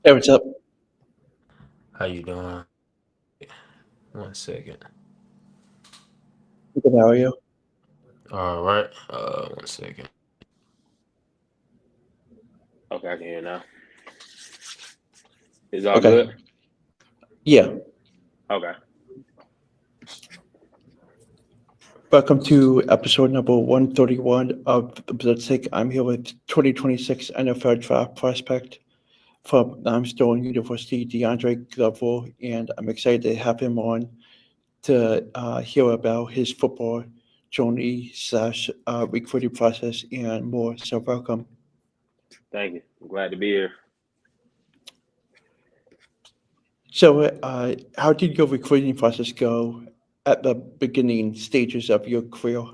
Hey, what's up? How you doing? 1 second. Good, how are you? All right. 1 second. Okay, I can hear now. Is all Okay. good? Yeah. Okay. Welcome to episode number 131 of the Blitzik. I'm here with 2026 NFL Draft prospect from Limestone University, Diondre Glover, and I'm excited to have him on to hear about his football journey slash recruiting process and more. So welcome. Thank you. I'm glad to be here. So how did your recruiting process go at the beginning stages of your career?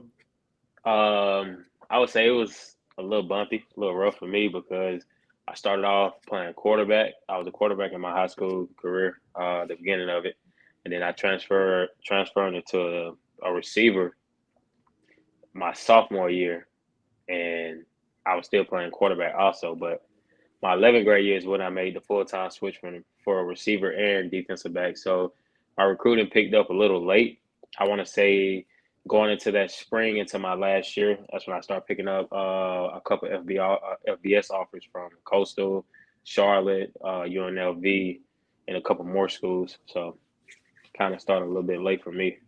I would say it was a little bumpy, a little rough for me because I started off playing quarterback. I was a quarterback in my high school career, the beginning of it, and then I transferred into a receiver my sophomore year, and I was still playing quarterback also. But my 11th grade year is when I made the full time switch from for a receiver and defensive back. So my recruiting picked up a little late. I want to say going into that spring into my last year, that's when I started picking up a couple FBS offers from Coastal, Charlotte, UNLV, and a couple more schools. So kind of started a little bit late for me.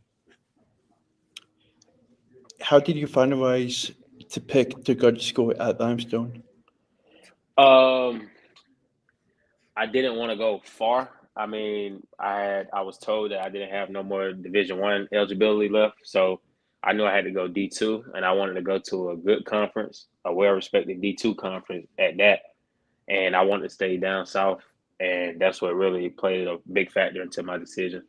How did you finalize to pick to go to school at Limestone? Um, I didn't want to go far. I mean, I was told that I didn't have no more Division 1 eligibility left, so I knew I had to go D2, and I wanted to go to a good conference, a well-respected D2 conference at that, and I wanted to stay down south, and that's what really played a big factor into my decision.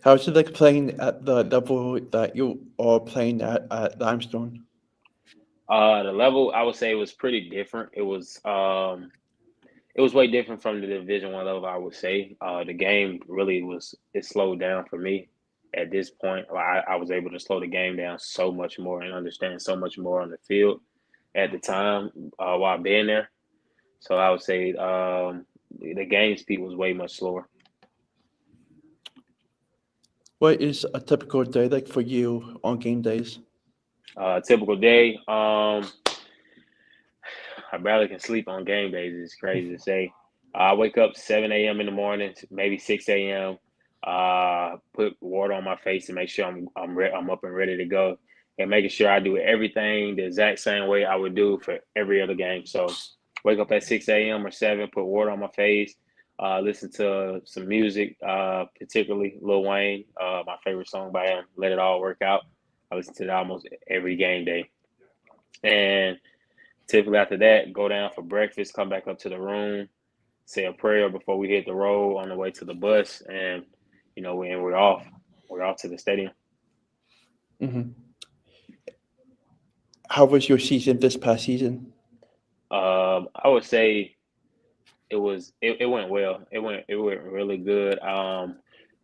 How's it like playing at the level that you are playing at Limestone? The level I would say was pretty different. It was way different from the Division 1 level, I would say. The game really it slowed down for me at this point. I was able to slow the game down so much more and understand so much more on the field at the time while being there. So I would say the game speed was way much slower. What is a typical day like for you on game days? Typical day. I barely can sleep on game days. It's crazy to say. I wake up 7 a.m. in the morning, maybe 6 a.m. Put water on my face and make sure I'm up and ready to go, and making sure I do everything the exact same way I would do for every other game. So wake up at 6 a.m. or 7, put water on my face, listen to some music, particularly Lil Wayne, my favorite song by him, "Let It All Work Out." I listen to that almost every game day, and typically after that, go down for breakfast, come back up to the room, say a prayer before we hit the road on the way to the bus, and we're off. We're off to the stadium. Hmm. How was your season this past season? I would say it went well. It went really good.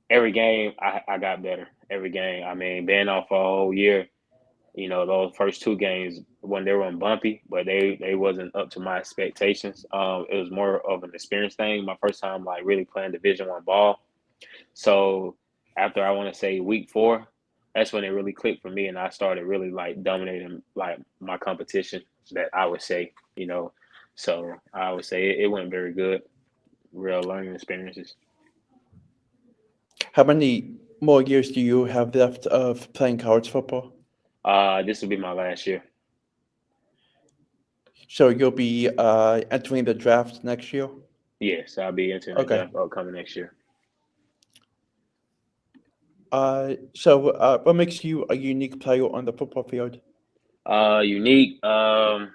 Every game I got better. Every game. I mean, being off a whole year, those first two games when they were bumpy, but they wasn't up to my expectations. It was more of an experience thing. My first time like really playing Division 1 ball. So after I want to say week 4, that's when it really clicked for me, and I started really like dominating like my competition. That I would say, so I would say it went very good. Real learning experiences. How many more years do you have left of playing college football? This will be my last year. So you'll be entering the draft next year? Yes, I'll be entering the Okay. draft coming next year. So what makes you a unique player on the football field? Unique. I'm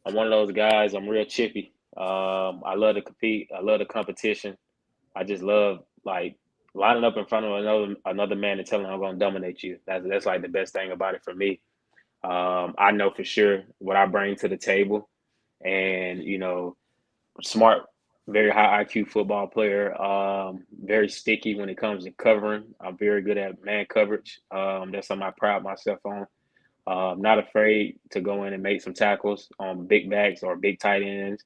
one of those guys. I'm real chippy. I love to compete. I love the competition. I just love like lining up in front of another man and telling him I'm going to dominate you. That's like the best thing about it for me. I know for sure what I bring to the table, and smart, very high IQ football player. Very sticky when it comes to covering. I'm very good at man coverage. That's something I pride myself on. Not afraid to go in and make some tackles on big backs or big tight ends.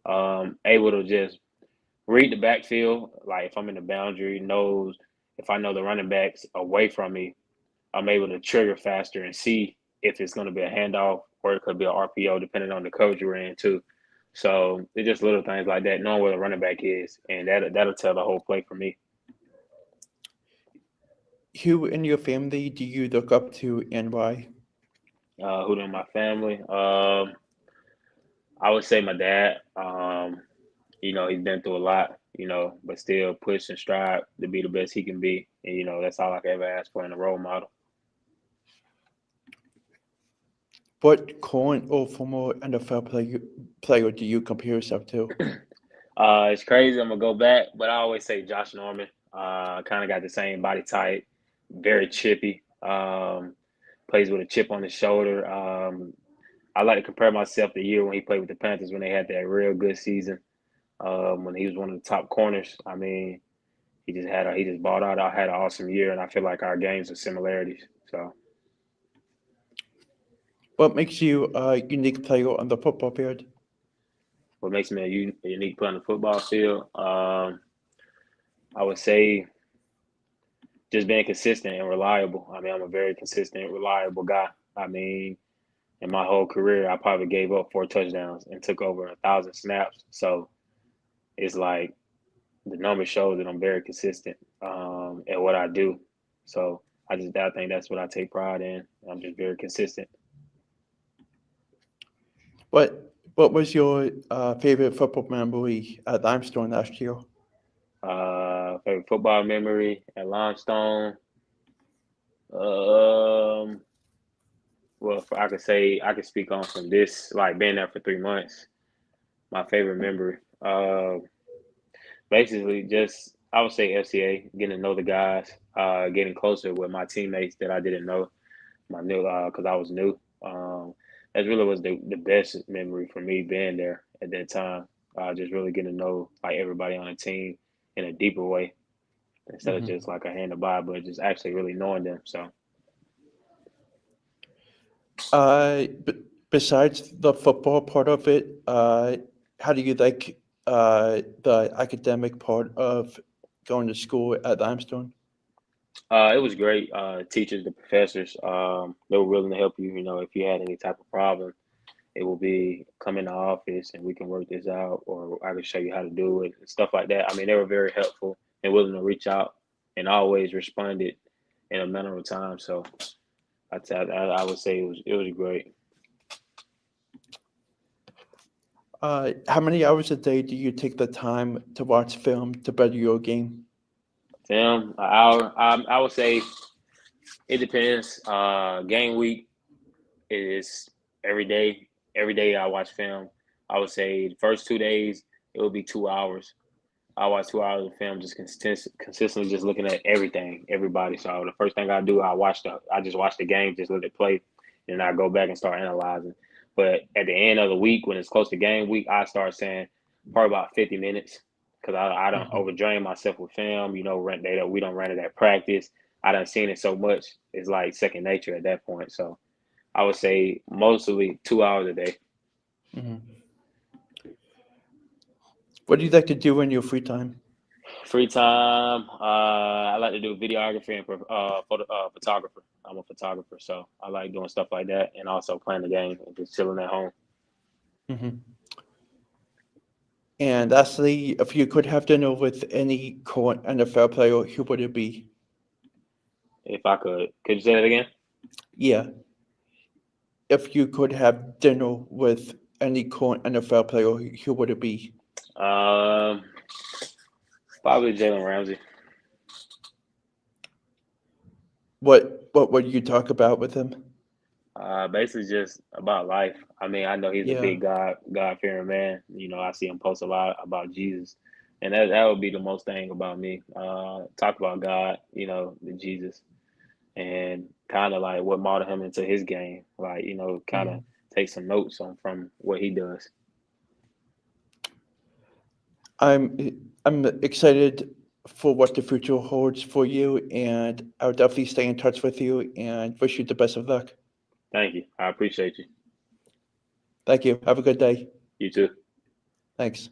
Able to just read the backfield. Like if I'm in the boundary, knows if I know the running backs away from me, I'm able to trigger faster and see if it's going to be a handoff or it could be an RPO, depending on the coverage you're in too. So it's just little things like that, knowing where the running back is, and that'll tell the whole play for me. Who in your family do you look up to and why? Who in my family? I would say my dad. He's been through a lot, but still push and strive to be the best he can be. And, that's all I can ever ask for in a role model. What current or former NFL player do you compare yourself to? It's crazy. I'm going to go back, but I always say Josh Norman. Kind of got the same body type, very chippy, plays with a chip on his shoulder. I like to compare myself to the year when he played with the Panthers when they had that real good season. When he was one of the top corners. I mean, he just balled out. I had an awesome year, and I feel like our games are similarities. So, What makes you a unique player on the football field? what makes me a unique player on the football field? I would say just being consistent and reliable. I mean, I'm a very consistent, reliable guy. I mean, in my whole career, I probably gave up 4 touchdowns and took over 1,000 snaps. So it's like the numbers show that I'm very consistent at what I do. So I think that's what I take pride in. I'm just very consistent. What was your favorite football memory at Limestone last year? Favorite football memory at Limestone. Well, I could speak on from this, like being there for 3 months. My favorite memory, basically, just I would say FCA, getting to know the guys, getting closer with my teammates that I didn't know, because I was new. That really was the best memory for me being there at that time. Just really getting to know like everybody on the team in a deeper way instead of just like a hand to buy, but just actually really knowing them. So. Besides the football part of it, how do you like the academic part of going to school at Limestone? It was great. Teachers, the professors, they were willing to help you. If you had any type of problem, it will be come in the office and we can work this out, or I can show you how to do it, and stuff like that. I mean, they were very helpful and willing to reach out and always responded in a manner of time. So I would say it was great. How many hours a day do you take the time to watch film to better your game? Film, an hour. I would say it depends. Game week is every day. Every day I watch film. I would say the first 2 days it will be 2 hours. I watch 2 hours of film, just consistently just looking at everything, everybody. So the first thing I do, I just watch the game, just let it play, and I go back and start analyzing. But at the end of the week, when it's close to game week, I start saying probably about 50 minutes because I don't overdrain myself with film. Rent data. We don't run it at practice. I done seen it so much. It's like second nature at that point. So I would say mostly 2 hours a day. Mm-hmm. What do you like to do in your free time? Free time, I like to do videography and photographer. I'm a photographer, so I like doing stuff like that, and also playing the game and just chilling at home. Mm-hmm. And lastly, if you could have dinner with any current NFL player, who would it be? If I could you say that again? Yeah. If you could have dinner with any current NFL player, who would it be? Probably Jalen Ramsey. What would you talk about with him? Basically just about life. I mean, I know he's a big God fearing man. I see him post a lot about Jesus, and that would be the most thing about me. Talk about God, the Jesus, and kind of like what molded him into his game. Like kind of take some notes from what he does. I'm excited for what the future holds for you, and I'll definitely stay in touch with you and wish you the best of luck. Thank you. I appreciate you. Thank you. Have a good day. You too. Thanks.